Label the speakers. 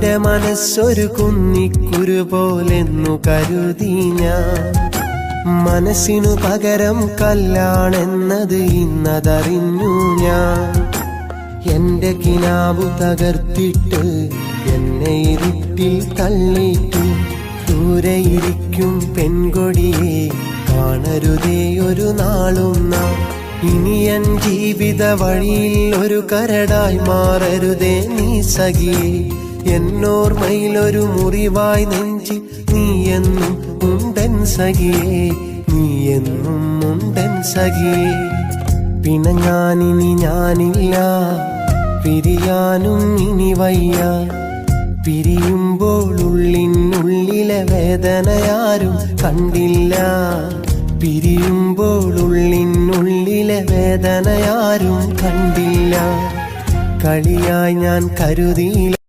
Speaker 1: നിന്റെ മനസ്സൊരു കുന്നിക്കുരു പോലെന്നു കരുതി ഞാൻ. മനസ്സിനു പകരം കല്ലാണെന്നത് ഇന്നതറിഞ്ഞു ഞാൻ. എന്റെ കിനാവു തകർത്തിട്ട് എന്നെ ഇരുട്ടിൽ തള്ളിയിട്ട് ദൂരെയിരിക്കും പെൺകൊടിയെ കാണരുതേ ഒരു നാളും നാം. ഇനി എൻ ജീവിത വഴിയിൽ ഒരു കരടായി മാറരുതേ നീ സഖിയേ. എന്നോർമ്മയിലൊരു മുറിവായി നെഞ്ചി നീ എന്നും ഉണ്ടൻ സഖിയേ, നീ എന്നും ഉണ്ടൻ സഖിയേ. പിണങ്ങാനിനി ഞാനില്ല, പിരിയാനും ഇനി വയ്യ. പിരിയുമ്പോൾ ഉള്ളിനുള്ളിലെ വേദനയാരും കണ്ടില്ല. പിരിയുമ്പോൾ ഉള്ളിനുള്ളിലെ വേദനയാരും കണ്ടില്ല. കളിയായി ഞാൻ കരുതിയില്ല.